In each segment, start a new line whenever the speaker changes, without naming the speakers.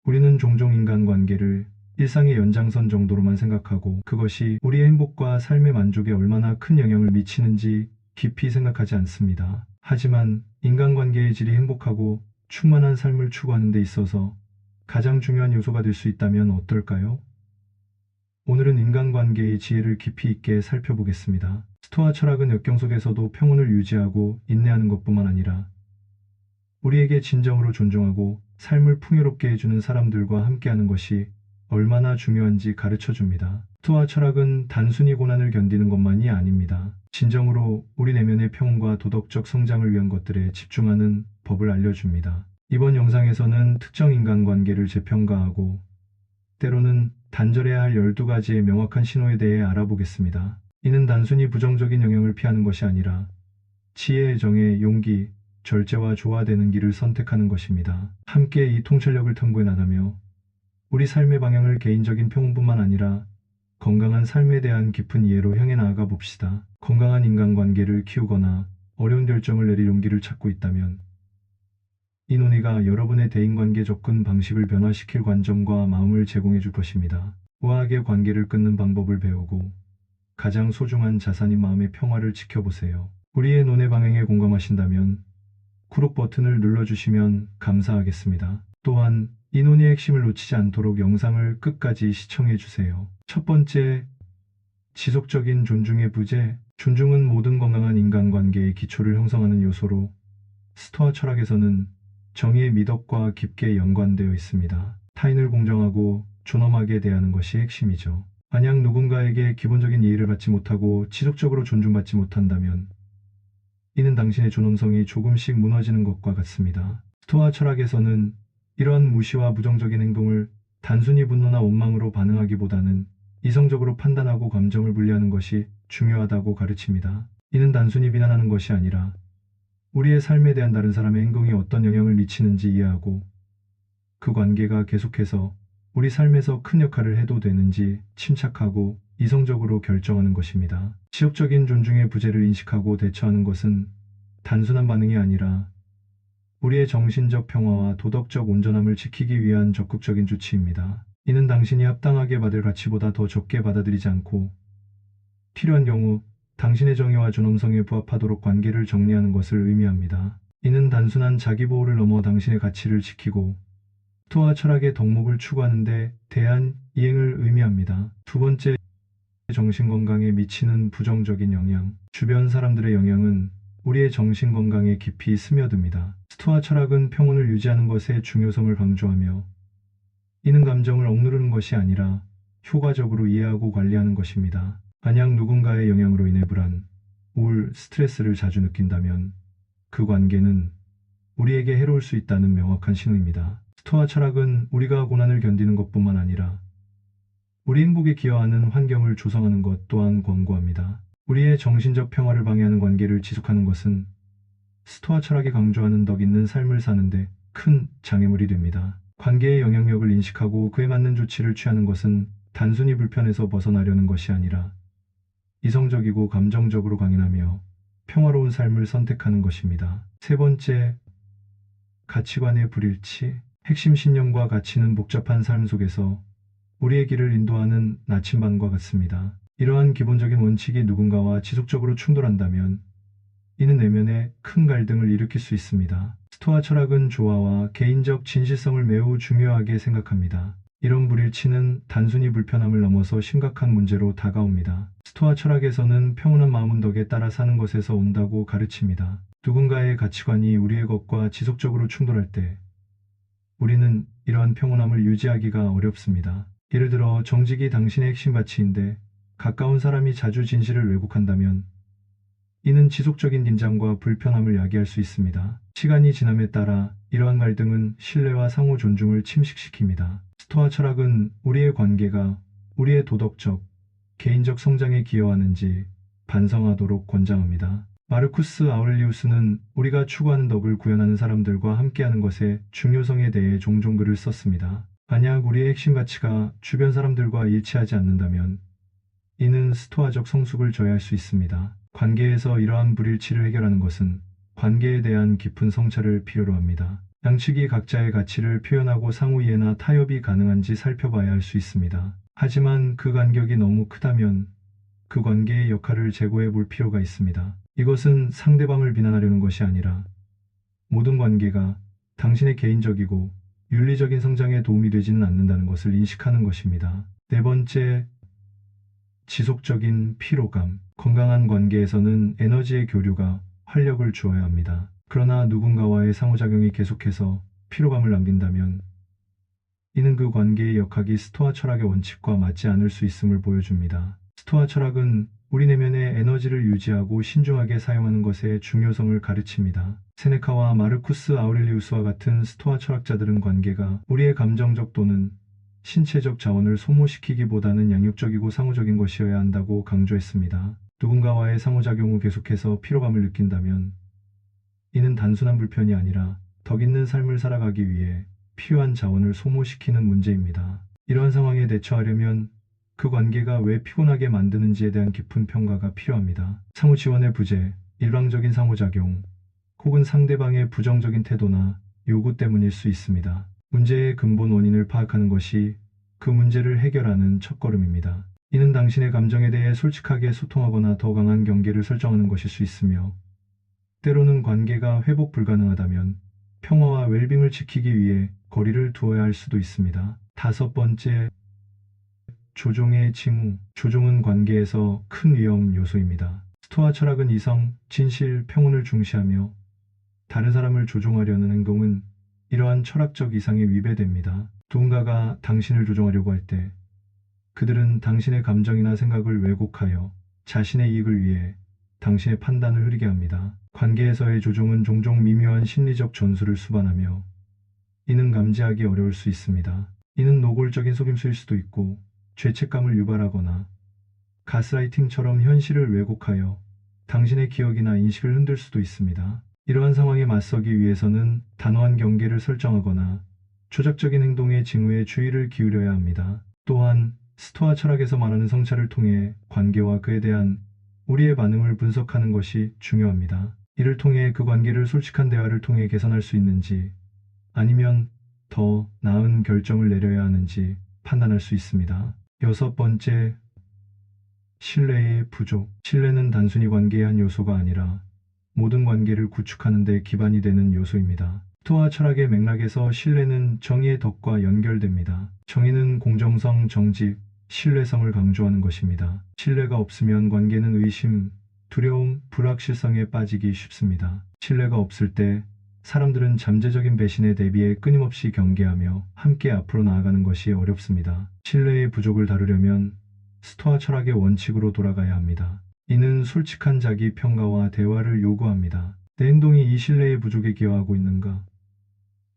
우리는 종종 인간관계를 일상의 연장선 정도로만 생각하고 그것이 우리의 행복과 삶의 만족에 얼마나 큰 영향을 미치는지 깊이 생각하지 않습니다. 하지만 인간관계의 질이 행복하고 충만한 삶을 추구하는 데 있어서 가장 중요한 요소가 될 수 있다면 어떨까요? 오늘은 인간관계의 지혜를 깊이 있게 살펴보겠습니다. 스토아 철학은 역경 속에서도 평온을 유지하고 인내하는 것뿐만 아니라 우리에게 진정으로 존중하고 삶을 풍요롭게 해주는 사람들과 함께하는 것이 얼마나 중요한지 가르쳐 줍니다. 스토아 철학은 단순히 고난을 견디는 것만이 아닙니다. 진정으로 우리 내면의 평온과 도덕적 성장을 위한 것들에 집중하는 법을 알려줍니다. 이번 영상에서는 특정 인간관계를 재평가하고 때로는 단절해야 할 12가지의 명확한 신호에 대해 알아보겠습니다. 이는 단순히 부정적인 영향을 피하는 것이 아니라 지혜의 정의, 용기, 절제와 조화되는 길을 선택하는 것입니다. 함께 이 통찰력을 탐구해 나가며 우리 삶의 방향을 개인적인 평온뿐만 아니라 건강한 삶에 대한 깊은 이해로 향해 나아가 봅시다. 건강한 인간관계를 키우거나 어려운 결정을 내릴 용기를 찾고 있다면 이 논의가 여러분의 대인관계 접근 방식을 변화시킬 관점과 마음을 제공해 줄 것입니다. 우아하게 관계를 끊는 방법을 배우고 가장 소중한 자산인 마음의 평화를 지켜보세요. 우리의 논의 방향에 공감하신다면 구독 버튼을 눌러주시면 감사하겠습니다. 또한 이 논의의 핵심을 놓치지 않도록 영상을 끝까지 시청해 주세요. 첫 번째, 지속적인 존중의 부재. 존중은 모든 건강한 인간관계의 기초를 형성하는 요소로 스토아 철학에서는 정의의 미덕과 깊게 연관되어 있습니다. 타인을 공정하고 존엄하게 대하는 것이 핵심이죠. 만약 누군가에게 기본적인 이해를 받지 못하고 지속적으로 존중받지 못한다면 이는 당신의 존엄성이 조금씩 무너지는 것과 같습니다. 스토아 철학에서는 이러한 무시와 부정적인 행동을 단순히 분노나 원망으로 반응하기보다는 이성적으로 판단하고 감정을 분리하는 것이 중요하다고 가르칩니다. 이는 단순히 비난하는 것이 아니라 우리의 삶에 대한 다른 사람의 행동이 어떤 영향을 미치는지 이해하고 그 관계가 계속해서 우리 삶에서 큰 역할을 해도 되는지 침착하고 이성적으로 결정하는 것입니다. 지속적인 존중의 부재를 인식하고 대처하는 것은 단순한 반응이 아니라 우리의 정신적 평화와 도덕적 온전함을 지키기 위한 적극적인 조치입니다. 이는 당신이 합당하게 받을 가치보다 더 적게 받아들이지 않고 필요한 경우 당신의 정의와 존엄성에 부합하도록 관계를 정리하는 것을 의미합니다. 이는 단순한 자기보호를 넘어 당신의 가치를 지키고 스토아 철학의 덕목을 추구하는 데 대한 이행을 의미합니다. 두 번째, 정신건강에 미치는 부정적인 영향. 주변 사람들의 영향은 우리의 정신건강에 깊이 스며듭니다. 스토아 철학은 평온을 유지하는 것의 중요성을 강조하며 이는 감정을 억누르는 것이 아니라 효과적으로 이해하고 관리하는 것입니다. 만약 누군가의 영향으로 인해 불안, 우울, 스트레스를 자주 느낀다면 그 관계는 우리에게 해로울 수 있다는 명확한 신호입니다. 스토아 철학은 우리가 고난을 견디는 것뿐만 아니라 우리 행복에 기여하는 환경을 조성하는 것 또한 권고합니다. 우리의 정신적 평화를 방해하는 관계를 지속하는 것은 스토아 철학이 강조하는 덕 있는 삶을 사는데 큰 장애물이 됩니다. 관계의 영향력을 인식하고 그에 맞는 조치를 취하는 것은 단순히 불편에서 벗어나려는 것이 아니라 이성적이고 감정적으로 강인하며 평화로운 삶을 선택하는 것입니다. 세 번째, 가치관의 불일치. 핵심 신념과 가치는 복잡한 삶 속에서 우리의 길을 인도하는 나침반과 같습니다. 이러한 기본적인 원칙이 누군가와 지속적으로 충돌한다면 이는 내면에 큰 갈등을 일으킬 수 있습니다. 스토아 철학은 조화와 개인적 진실성을 매우 중요하게 생각합니다. 이런 불일치는 단순히 불편함을 넘어서 심각한 문제로 다가옵니다. 스토아 철학에서는 평온한 마음은 덕에 따라 사는 것에서 온다고 가르칩니다. 누군가의 가치관이 우리의 것과 지속적으로 충돌할 때 우리는 이러한 평온함을 유지하기가 어렵습니다. 예를 들어 정직이 당신의 핵심 가치인데 가까운 사람이 자주 진실을 왜곡한다면 이는 지속적인 긴장과 불편함을 야기할 수 있습니다. 시간이 지남에 따라 이러한 갈등은 신뢰와 상호 존중을 침식시킵니다. 스토아 철학은 우리의 관계가 우리의 도덕적, 개인적 성장에 기여하는지 반성하도록 권장합니다. 마르쿠스 아울리우스는 우리가 추구하는 덕을 구현하는 사람들과 함께하는 것의 중요성에 대해 종종 글을 썼습니다. 만약 우리의 핵심 가치가 주변 사람들과 일치하지 않는다면 이는 스토아적 성숙을 저해할 수 있습니다. 관계에서 이러한 불일치를 해결하는 것은 관계에 대한 깊은 성찰을 필요로 합니다. 양측이 각자의 가치를 표현하고 상호 이해나 타협이 가능한지 살펴봐야 할 수 있습니다. 하지만 그 간격이 너무 크다면 그 관계의 역할을 재고해 볼 필요가 있습니다. 이것은 상대방을 비난하려는 것이 아니라 모든 관계가 당신의 개인적이고 윤리적인 성장에 도움이 되지는 않는다는 것을 인식하는 것입니다. 네 번째, 지속적인 피로감. 건강한 관계에서는 에너지의 교류가 활력을 주어야 합니다. 그러나 누군가와의 상호작용이 계속해서 피로감을 남긴다면 이는 그 관계의 역학이 스토아 철학의 원칙과 맞지 않을 수 있음을 보여줍니다. 스토아 철학은 우리 내면의 에너지를 유지하고 신중하게 사용하는 것의 중요성을 가르칩니다. 세네카와 마르쿠스 아우렐리우스와 같은 스토아 철학자들은 관계가 우리의 감정적 또는 신체적 자원을 소모시키기보다는 양육적이고 상호적인 것이어야 한다고 강조했습니다. 누군가와의 상호작용 후 계속해서 피로감을 느낀다면 이는 단순한 불편이 아니라 덕 있는 삶을 살아가기 위해 필요한 자원을 소모시키는 문제입니다. 이러한 상황에 대처하려면 그 관계가 왜 피곤하게 만드는지에 대한 깊은 평가가 필요합니다. 상호 지원의 부재, 일방적인 상호작용, 혹은 상대방의 부정적인 태도나 요구 때문일 수 있습니다. 문제의 근본 원인을 파악하는 것이 그 문제를 해결하는 첫걸음입니다. 이는 당신의 감정에 대해 솔직하게 소통하거나 더 강한 경계를 설정하는 것일 수 있으며, 때로는 관계가 회복 불가능하다면 평화와 웰빙을 지키기 위해 거리를 두어야 할 수도 있습니다. 다섯 번째, 조종의 징후. 조종은 관계에서 큰 위험 요소입니다. 스토아 철학은 이성, 진실, 평온을 중시하며 다른 사람을 조종하려는 행동은 이러한 철학적 이상에 위배됩니다. 누군가가 당신을 조종하려고 할 때 그들은 당신의 감정이나 생각을 왜곡하여 자신의 이익을 위해 당신의 판단을 흐리게 합니다. 관계에서의 조종은 종종 미묘한 심리적 전술을 수반하며 이는 감지하기 어려울 수 있습니다. 이는 노골적인 속임수일 수도 있고 죄책감을 유발하거나 가스라이팅처럼 현실을 왜곡하여 당신의 기억이나 인식을 흔들 수도 있습니다. 이러한 상황에 맞서기 위해서는 단호한 경계를 설정하거나 조작적인 행동의 징후에 주의를 기울여야 합니다. 또한 스토아 철학에서 말하는 성찰을 통해 관계와 그에 대한 우리의 반응을 분석하는 것이 중요합니다. 이를 통해 그 관계를 솔직한 대화를 통해 개선할 수 있는지 아니면 더 나은 결정을 내려야 하는지 판단할 수 있습니다. 여섯 번째, 신뢰의 부족. 신뢰는 단순히 관계의 한 요소가 아니라 모든 관계를 구축하는 데 기반이 되는 요소입니다. 스토아 철학의 맥락에서 신뢰는 정의의 덕과 연결됩니다. 정의는 공정성, 정직, 신뢰성을 강조하는 것입니다. 신뢰가 없으면 관계는 의심, 두려움, 불확실성에 빠지기 쉽습니다. 신뢰가 없을 때 사람들은 잠재적인 배신에 대비해 끊임없이 경계하며 함께 앞으로 나아가는 것이 어렵습니다. 신뢰의 부족을 다루려면 스토아 철학의 원칙으로 돌아가야 합니다. 이는 솔직한 자기 평가와 대화를 요구합니다. 내 행동이 이 신뢰의 부족에 기여하고 있는가?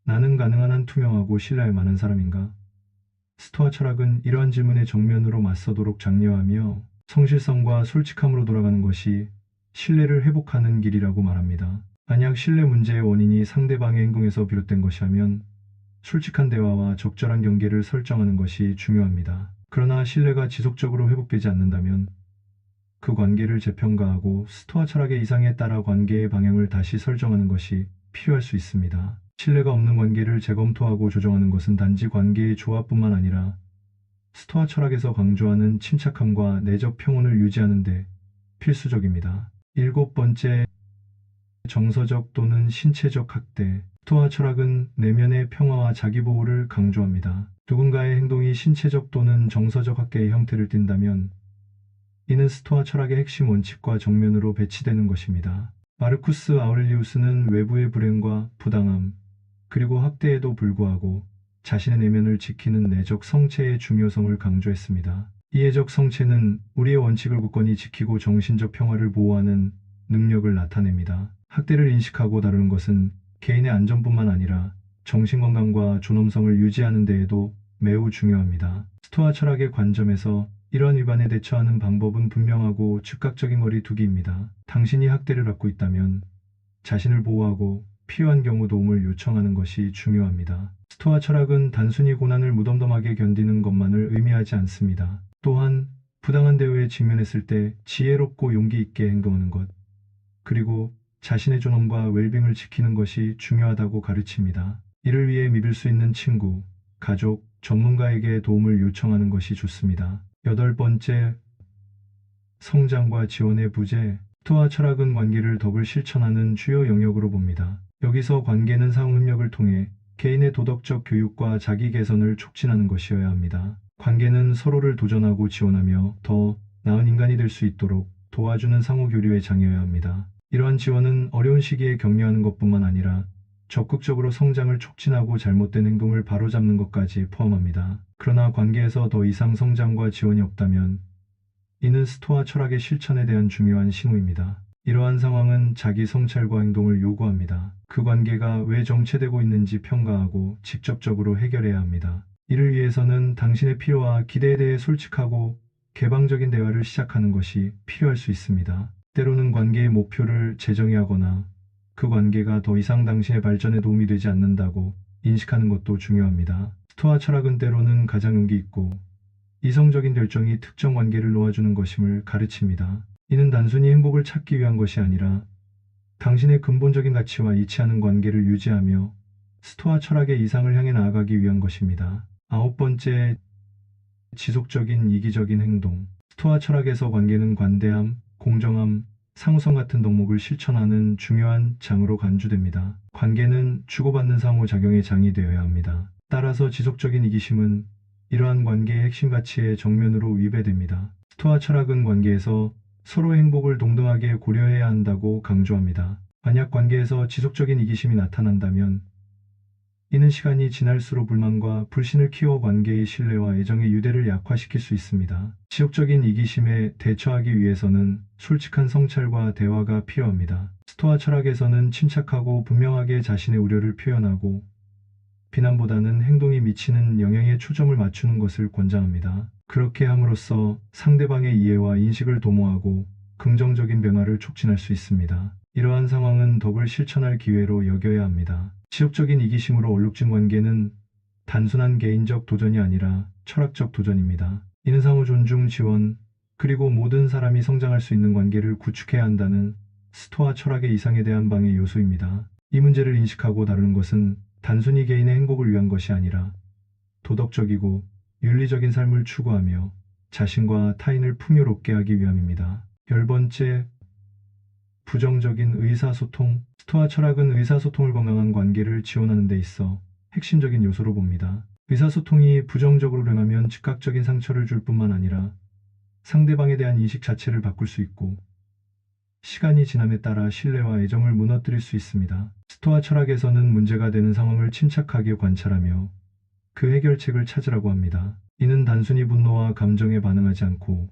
나는 가능한 한 투명하고 신뢰할 만한 사람인가? 스토아 철학은 이러한 질문에 정면으로 맞서도록 장려하며 성실성과 솔직함으로 돌아가는 것이 신뢰를 회복하는 길이라고 말합니다. 만약 신뢰 문제의 원인이 상대방의 행동에서 비롯된 것이라면 솔직한 대화와 적절한 경계를 설정하는 것이 중요합니다. 그러나 신뢰가 지속적으로 회복되지 않는다면 그 관계를 재평가하고 스토아 철학의 이상에 따라 관계의 방향을 다시 설정하는 것이 필요할 수 있습니다. 신뢰가 없는 관계를 재검토하고 조정하는 것은 단지 관계의 조화뿐만 아니라 스토아 철학에서 강조하는 침착함과 내적 평온을 유지하는 데 필수적입니다. 일곱 번째, 정서적 또는 신체적 학대. 스토아 철학은 내면의 평화와 자기보호를 강조합니다. 누군가의 행동이 신체적 또는 정서적 학대의 형태를 띈다면 이는 스토아 철학의 핵심 원칙과 정면으로 배치되는 것입니다. 마르쿠스 아우렐리우스는 외부의 불행과 부당함, 그리고 학대에도 불구하고 자신의 내면을 지키는 내적 성체의 중요성을 강조했습니다. 이해적 성체는 우리의 원칙을 굳건히 지키고 정신적 평화를 보호하는 능력을 나타냅니다. 학대를 인식하고 다루는 것은 개인의 안전뿐만 아니라 정신건강과 존엄성을 유지하는 데에도 매우 중요합니다. 스토아 철학의 관점에서 이러한 위반에 대처하는 방법은 분명하고 즉각적인 거리 두기입니다. 당신이 학대를 받고 있다면 자신을 보호하고 필요한 경우 도움을 요청하는 것이 중요합니다. 스토아 철학은 단순히 고난을 무덤덤하게 견디는 것만을 의미하지 않습니다. 또한 부당한 대우에 직면했을 때 지혜롭고 용기 있게 행동하는 것, 그리고 자신의 존엄과 웰빙을 지키는 것이 중요하다고 가르칩니다. 이를 위해 믿을 수 있는 친구, 가족, 전문가에게 도움을 요청하는 것이 좋습니다. 여덟 번째, 성장과 지원의 부재. 스토아 철학은 관계를 덕을 실천하는 주요 영역으로 봅니다. 여기서 관계는 상호협력을 통해 개인의 도덕적 교육과 자기 개선을 촉진하는 것이어야 합니다. 관계는 서로를 도전하고 지원하며 더 나은 인간이 될 수 있도록 도와주는 상호교류의 장이어야 합니다. 이러한 지원은 어려운 시기에 격려하는 것뿐만 아니라 적극적으로 성장을 촉진하고 잘못된 행동을 바로잡는 것까지 포함합니다. 그러나 관계에서 더 이상 성장과 지원이 없다면 이는 스토아 철학의 실천에 대한 중요한 징후입니다. 이러한 상황은 자기 성찰과 행동을 요구합니다. 그 관계가 왜 정체되고 있는지 평가하고 직접적으로 해결해야 합니다. 이를 위해서는 당신의 필요와 기대에 대해 솔직하고 개방적인 대화를 시작하는 것이 필요할 수 있습니다. 때로는 관계의 목표를 재정의하거나 그 관계가 더 이상 당신의 발전에 도움이 되지 않는다고 인식하는 것도 중요합니다. 스토아 철학은 때로는 가장 용기 있고 이성적인 결정이 특정 관계를 놓아주는 것임을 가르칩니다. 이는 단순히 행복을 찾기 위한 것이 아니라 당신의 근본적인 가치와 일치하는 관계를 유지하며 스토아 철학의 이상을 향해 나아가기 위한 것입니다. 아홉 번째, 지속적인 이기적인 행동. 스토아 철학에서 관계는 관대함, 공정함, 상호성 같은 덕목을 실천하는 중요한 장으로 간주됩니다. 관계는 주고받는 상호작용의 장이 되어야 합니다. 따라서 지속적인 이기심은 이러한 관계의 핵심 가치에 정면으로 위배됩니다. 스토아 철학은 관계에서 서로의 행복을 동등하게 고려해야 한다고 강조합니다. 만약 관계에서 지속적인 이기심이 나타난다면 이는 시간이 지날수록 불만과 불신을 키워 관계의 신뢰와 애정의 유대를 약화시킬 수 있습니다. 지속적인 이기심에 대처하기 위해서는 솔직한 성찰과 대화가 필요합니다. 스토아 철학에서는 침착하고 분명하게 자신의 우려를 표현하고 비난보다는 행동이 미치는 영향에 초점을 맞추는 것을 권장합니다. 그렇게 함으로써 상대방의 이해와 인식을 도모하고 긍정적인 변화를 촉진할 수 있습니다. 이러한 상황은 덕을 실천할 기회로 여겨야 합니다. 지속적인 이기심으로 얼룩진 관계는 단순한 개인적 도전이 아니라 철학적 도전입니다. 이는 상호 존중, 지원, 그리고 모든 사람이 성장할 수 있는 관계를 구축해야 한다는 스토아 철학의 이상에 대한 방해 요소입니다. 이 문제를 인식하고 다루는 것은 단순히 개인의 행복을 위한 것이 아니라 도덕적이고 윤리적인 삶을 추구하며 자신과 타인을 풍요롭게 하기 위함입니다. 열 번째, 부정적인 의사소통. 스토아 철학은 의사소통을 건강한 관계를 지원하는 데 있어 핵심적인 요소로 봅니다. 의사소통이 부정적으로 변하면 즉각적인 상처를 줄 뿐만 아니라 상대방에 대한 인식 자체를 바꿀 수 있고 시간이 지남에 따라 신뢰와 애정을 무너뜨릴 수 있습니다. 스토아 철학에서는 문제가 되는 상황을 침착하게 관찰하며 그 해결책을 찾으라고 합니다. 이는 단순히 분노와 감정에 반응하지 않고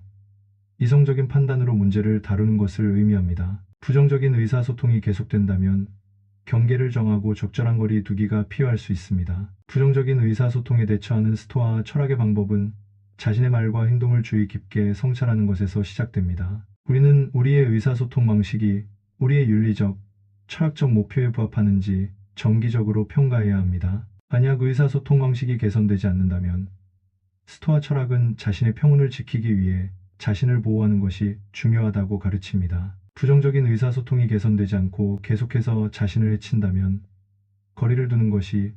이성적인 판단으로 문제를 다루는 것을 의미합니다. 부정적인 의사소통이 계속된다면 경계를 정하고 적절한 거리 두기가 필요할 수 있습니다. 부정적인 의사소통에 대처하는 스토아 철학의 방법은 자신의 말과 행동을 주의 깊게 성찰하는 것에서 시작됩니다. 우리는 우리의 의사소통 방식이 우리의 윤리적, 철학적 목표에 부합하는지 정기적으로 평가해야 합니다. 만약 의사소통 방식이 개선되지 않는다면 스토아 철학은 자신의 평온을 지키기 위해 자신을 보호하는 것이 중요하다고 가르칩니다. 부정적인 의사소통이 개선되지 않고 계속해서 자신을 해친다면 거리를 두는 것이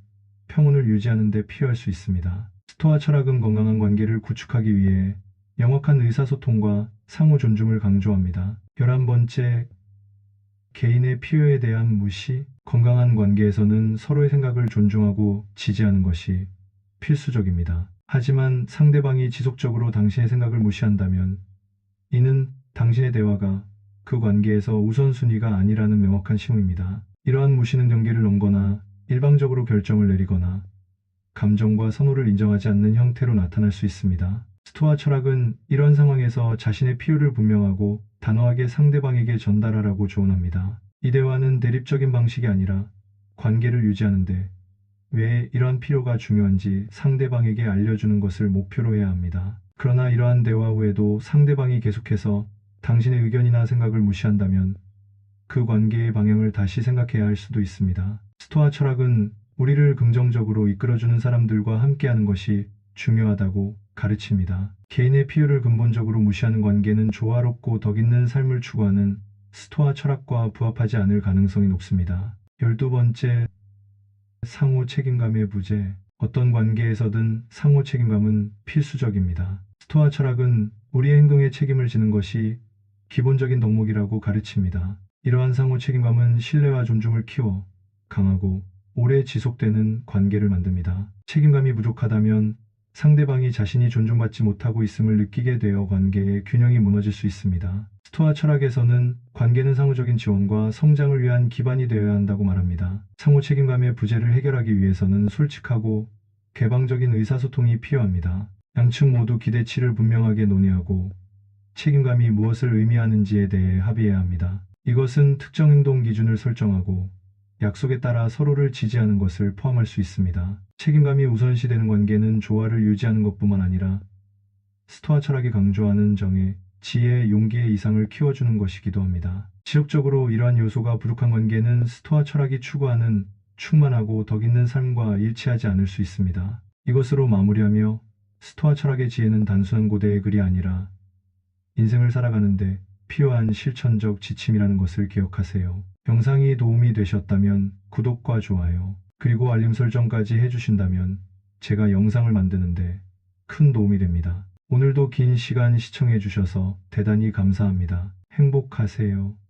평온을 유지하는 데 필요할 수 있습니다. 스토아 철학은 건강한 관계를 구축하기 위해 명확한 의사소통과 상호 존중을 강조합니다. 11번째, 개인의 필요에 대한 무시. 건강한 관계에서는 서로의 생각을 존중하고 지지하는 것이 필수적입니다. 하지만 상대방이 지속적으로 당신의 생각을 무시한다면 이는 당신의 대화가 그 관계에서 우선순위가 아니라는 명확한 징후입니다. 이러한 무시는 경계를 넘거나 일방적으로 결정을 내리거나 감정과 선호를 인정하지 않는 형태로 나타날 수 있습니다. 스토아 철학은 이런 상황에서 자신의 필요를 분명하고 단호하게 상대방에게 전달하라고 조언합니다. 이 대화는 대립적인 방식이 아니라 관계를 유지하는데 왜 이러한 필요가 중요한지 상대방에게 알려주는 것을 목표로 해야 합니다. 그러나 이러한 대화 후에도 상대방이 계속해서 당신의 의견이나 생각을 무시한다면 그 관계의 방향을 다시 생각해야 할 수도 있습니다. 스토아 철학은 우리를 긍정적으로 이끌어주는 사람들과 함께하는 것이 중요하다고 가르칩니다. 개인의 필요를 근본적으로 무시하는 관계는 조화롭고 덕 있는 삶을 추구하는 스토아 철학과 부합하지 않을 가능성이 높습니다. 12번째, 상호 책임감의 부재. 어떤 관계에서든 상호 책임감은 필수적입니다. 스토아 철학은 우리의 행동에 책임을 지는 것이 기본적인 덕목이라고 가르칩니다. 이러한 상호 책임감은 신뢰와 존중을 키워 강하고 오래 지속되는 관계를 만듭니다. 책임감이 부족하다면 상대방이 자신이 존중받지 못하고 있음을 느끼게 되어 관계의 균형이 무너질 수 있습니다. 스토아 철학에서는 관계는 상호적인 지원과 성장을 위한 기반이 되어야 한다고 말합니다. 상호 책임감의 부재를 해결하기 위해서는 솔직하고 개방적인 의사소통이 필요합니다. 양측 모두 기대치를 분명하게 논의하고 책임감이 무엇을 의미하는지에 대해 합의해야 합니다. 이것은 특정 행동 기준을 설정하고 약속에 따라 서로를 지지하는 것을 포함할 수 있습니다. 책임감이 우선시되는 관계는 조화를 유지하는 것뿐만 아니라 스토아 철학이 강조하는 정의, 지혜, 용기의 이상을 키워주는 것이기도 합니다. 지속적으로 이러한 요소가 부족한 관계는 스토아 철학이 추구하는 충만하고 덕 있는 삶과 일치하지 않을 수 있습니다. 이것으로 마무리하며 스토아 철학의 지혜는 단순한 고대의 글이 아니라 인생을 살아가는데 필요한 실천적 지침이라는 것을 기억하세요. 영상이 도움이 되셨다면 구독과 좋아요, 그리고 알림 설정까지 해주신다면 제가 영상을 만드는데 큰 도움이 됩니다. 오늘도 긴 시간 시청해주셔서 대단히 감사합니다. 행복하세요.